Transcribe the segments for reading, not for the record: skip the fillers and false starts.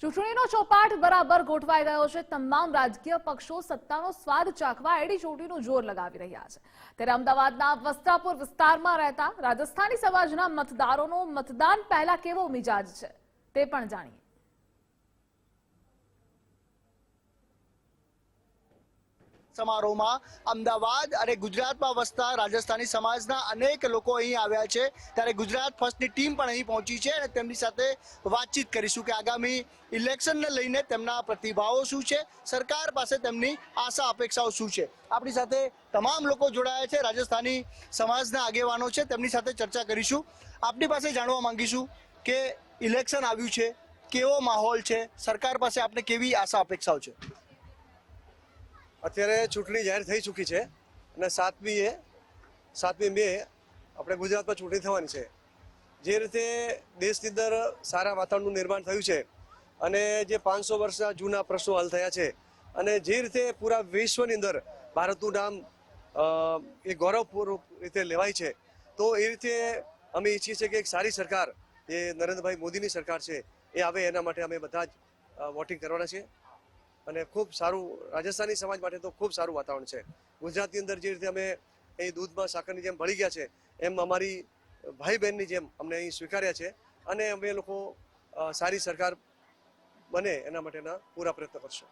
ચૂંટણીનો ચોપાટ બરાબર ગોઠવાઈ ગયો છે। તમામ રાજકીય પક્ષો સત્તાનો સ્વાદ ચાખવા એડી ચોટીનું જોર લગાવી રહ્યા છે। ત્યારે અમદાવાદના વસ્ત્રાપુર વિસ્તારમાં રહેતા રાજસ્થાની સમાજના મતદારોનો મતદાન પહેલા કેવો મિજાજ છે તે પણ જાણીએ। સમારોહમાં અમદાવાદ અને ગુજરાતમાં વસતા રાજસ્થાની સમાજના અનેક લોકો અહીં આવ્યા છે। ત્યારે ગુજરાત ફર્સ્ટની ટીમ પણ અહીં પહોંચી છે અને તેમની સાથે વાતચીત કરીશું કે આગામી ઇલેક્શનને લઈને તેમના પ્રતિભાવો શું છે, સરકાર પાસે તેમની આશા અપેક્ષાઓ શું છે। આપણી સાથે તમામ લોકો જોડાયા છે, રાજસ્થાની સમાજના આગેવાનો છે, તેમની સાથે ચર્ચા કરીશું। આપની પાસે જાણવા માંગીશું કે ઇલેક્શન આવ્યું છે, કેવો માહોલ છે, સરકાર પાસે આપને કેવી આશા અપેક્ષાઓ છે। અત્યારે ચૂંટણી જાહેર થઈ ચૂકી છે અને 7મી મે આપણે ગુજરાતમાં ચૂંટણી થવાની છે। જે રીતે દેશની અંદર સારા વાતાવરણનું નિર્માણ થયું છે અને જે 500 વર્ષના જૂના પ્રશ્નો હલ થયા છે અને જે રીતે પૂરા વિશ્વની અંદર ભારતનું નામ એ ગૌરવપૂર્વક રીતે લેવાય છે, તો એ રીતે અમે ઈચ્છીએ છીએ કે એક સારી સરકાર જે નરેન્દ્રભાઈ મોદીની સરકાર છે એ આવે, એના માટે અમે બધા જ વોટિંગ કરવાના છીએ અને ખૂબ સારું રાજસ્થાની સમાજ માટે તો ખૂબ સારું વાતાવરણ છે। ગુજરાતની અંદર જે રીતે અમે અહીં દૂધમાં સાકરની જેમ ભળી ગયા છે, એમ અમારી ભાઈ બહેનની જેમ અમને અહીં સ્વીકાર્યા છે અને અમે લોકો સારી સરકાર બને એના માટેના પૂરા પ્રયત્ન કરશું।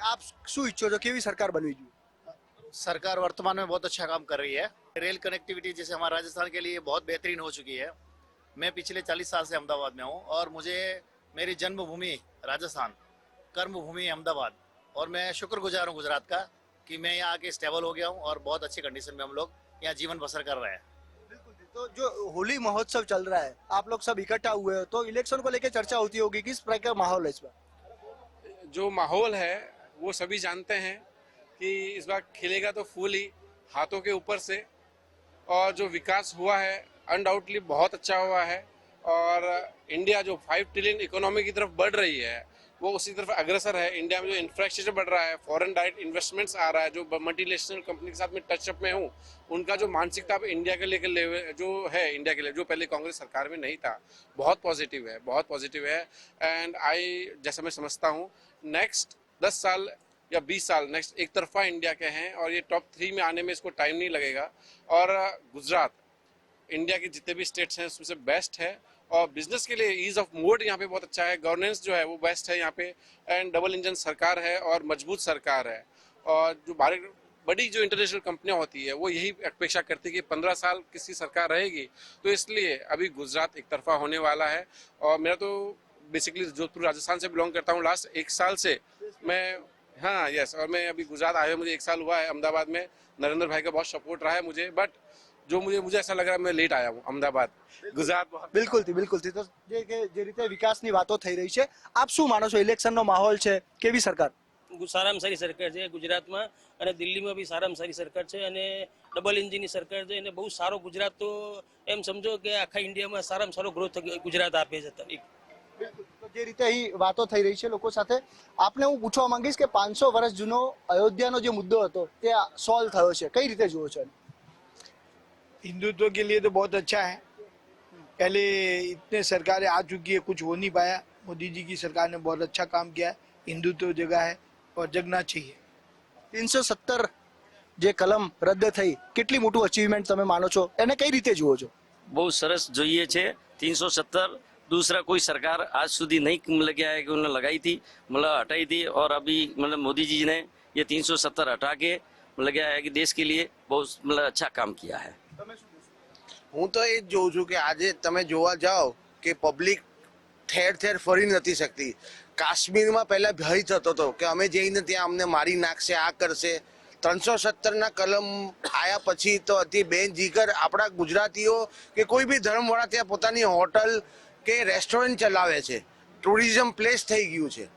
આપ શું ઈચ્છો છો, કેવી સરકાર બનવી જોઈએ? सरकार वर्तमान में बहुत अच्छा काम कर रही है। रेल कनेक्टिविटी जैसे हमारे राजस्थान के लिए बहुत बेहतरीन हो चुकी है। मैं पिछले 40 साल से अहमदाबाद में हूँ और मुझे मेरी जन्मभूमि राजस्थान, कर्मभूमि अहमदाबाद, और मैं शुक्रगुजार हूँ गुजरात का कि मैं यहाँ आके स्टेबल हो गया हूँ और बहुत अच्छी कंडीशन में हम लोग यहाँ जीवन बसर कर रहे हैं। तो जो होली महोत्सव चल रहा है, आप लोग सब इकट्ठा हुए हो, तो इलेक्शन को लेकर चर्चा होती होगी, किस प्रकार का माहौल है इस बार? जो माहौल है वो सभी जानते हैं कि इस बार खिलेगा तो फूल ही हाथों के ऊपर से, और जो विकास हुआ है अनडाउटली बहुत अच्छा हुआ है और इंडिया जो 5 ट्रिलियन इकोनॉमी की तरफ बढ़ रही है वो उसी तरफ अग्रसर है। इंडिया में जो इंफ्रास्ट्रक्चर बढ़ रहा है, फॉरेन डायरेक्ट इन्वेस्टमेंट्स आ रहा है, जो मल्टीनेशनल कंपनी के साथ में टचअप में हूँ, उनका जो मानसिकता अब इंडिया के लेकर जो है, इंडिया के लिए जो पहले कांग्रेस सरकार में नहीं था, बहुत पॉजिटिव है, बहुत पॉजिटिव है। एंड जैसा मैं समझता हूँ नेक्स्ट 10 साल या 20 साल नेक्स्ट एक तरफा इंडिया के हैं और ये टॉप 3 में आने में इसको टाइम नहीं लगेगा। और गुजरात इंडिया के जितने भी स्टेट्स हैं उसमें से बेस्ट है और बिजनेस के लिए ईज ऑफ मोड यहाँ पे बहुत अच्छा है, गवर्नेंस जो है वो बेस्ट है यहाँ पे, एंड डबल इंजन सरकार है और मजबूत सरकार है। और जो बड़ी जो इंटरनेशनल कंपनियां होती है वो यही अपेक्षा करती है कि 15 साल किसी सरकार रहेगी, तो इसलिए अभी गुजरात एक तरफा होने वाला है। और मेरा तो बेसिकली जोधपुर राजस्थान से बिलोंग करता हूँ, लास्ट 1 साल से मैं, हाँ यस, और मैं अभी गुजरात आया हूँ, मुझे 1 साल हुआ है। अहमदाबाद में नरेंद्र भाई का बहुत सपोर्ट रहा है मुझे, बट जो मुझे ऐसा लग रहा है मैं लेट आया हूँ अहमदाबाद। ગુજરાત બિલકુલ તો જે રીતે વિકાસની વાતો થઈ રહી છે, આપ શું માનો છો, ઇલેક્શનનો માહોલ છે, કેવી સરકાર? સારામાં સારી સરકાર છે ગુજરાતમાં અને દિલ્હીમાં બી સારામાં સારી સરકાર છે અને ડબલ એન્જિનની સરકાર છે અને બહુ સારો ગુજરાત, તો એમ સમજો કે આખા ઇન્ડિયામાં સારામાં સારો ગ્રોથ ગુજરાત આપે છે। તો જે રીતે અહીં વાતો થઈ રહી છે લોકો સાથે, આપને હું પૂછવા માંગીશ કે 500 વર્ષ જૂનો અયોધ્યાનો જે મુદ્દો હતો તે સોલ્વ થયો છે, કઈ રીતે જુઓ છો? हिंदुत्व के लिए तो बहुत अच्छा है। पहले इतने सरकारें आ चुकी है, कुछ हो नहीं पाया। मोदी जी की सरकार ने बहुत अच्छा काम किया है, हिंदुत्व जगह है और जगना चाहिए। 370 જે કલમ રદ થઈ, કેટલી મોટું અચીવમેન્ટ તમે માનો છો, એને કઈ રીતે જુઓ છો? બહુ સરસ જોઈએ છે। 370 दूसरा कोई सरकार आज સુધી नहीं मतलब क्या है कि उन्होंने लगाई थी, मतलब हटाई थी, और अभी मतलब मोदी जी ने ये 370 हटा के मतलब क्या है कि देश के लिए बहुत मतलब अच्छा काम किया है। હું તો એ જ જોઉં છું કે આજે તમે જોવા જાઓ કે પબ્લિક ઠેર ઠેર ફરી નથી શકતી। કાશ્મીરમાં પહેલા ભય થતો હતો કે અમે જઈને ત્યાં અમને મારી નાખશે, આ કરશે। 370ના કલમ આવ્યા પછી તો અતિ બેનજીગર આપણા ગુજરાતીઓ કે કોઈ બી ધર્મવાળા ત્યાં પોતાની હોટલ કે રેસ્ટોરન્ટ ચલાવે છે, ટુરિઝમ પ્લેસ થઈ ગયું છે।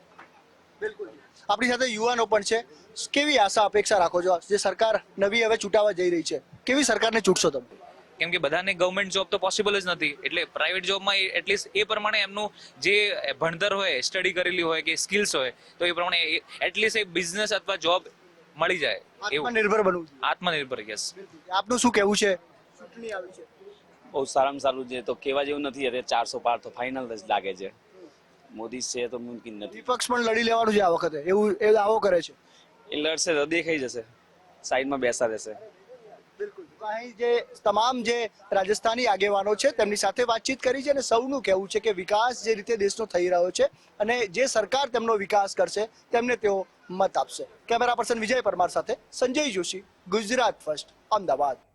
બિલકુલ, આપણી સાથે યુવાનો પણ છે, કેવી આશા અપેક્ષા રાખો છો? જે સરકાર નવી હવે ચૂંટાવા જઈ રહી છે, કેવી સરકારને ચૂંટશો તમે? કેમ કે બધાને ગવર્મેન્ટ જોબ તો પોસિબલ જ નથી, એટલે પ્રાઇવેટ જોબમાં એટલીસ્ટ એ પ્રમાણે એમનું જે ભણતર હોય, સ્ટડી કરેલી હોય કે સ્કિલ્સ હોય, તો એ પ્રમાણે એટલીસ્ટ એક બિઝનેસ અથવા જોબ મળી જાય, આત્મનિર્ભર બનવું, આત્મનિર્ભર। યસ, આપનું શું કહેવું છે? ચૂંટણી આવી છે, બહુ સારામાં સારું છે, તો કહેવા જેવું નથી। અત્યારે 400 પાર તો ફાઇનલ જ લાગે છે। મોદી છે તો મુમકિન નથી. વિપક્ષ પણ લડી લેવાનું છે આ વખતે, એવું એ દાવો કરે છે. એ લડશે તો દેખાઈ જશે, સાઈડમાં બેસા રહેશે. બિલકુલ. તો અહીં જે તમામ જે રાજસ્થાની આગેવાનો છે તેમની સાથે વાતચીત કરી છે અને સૌનું કહેવું છે કે વિકાસ જે રીતે દેશનો થઈ રહ્યો છે અને જે સરકાર તેમનો વિકાસ કરશે તેમને તેઓ મત આપશે. કેમેરા પર્સન વિજય પરમાર સાથે સંજય જોશી, ગુજરાત ફર્સ્ટ, અમદાવાદ.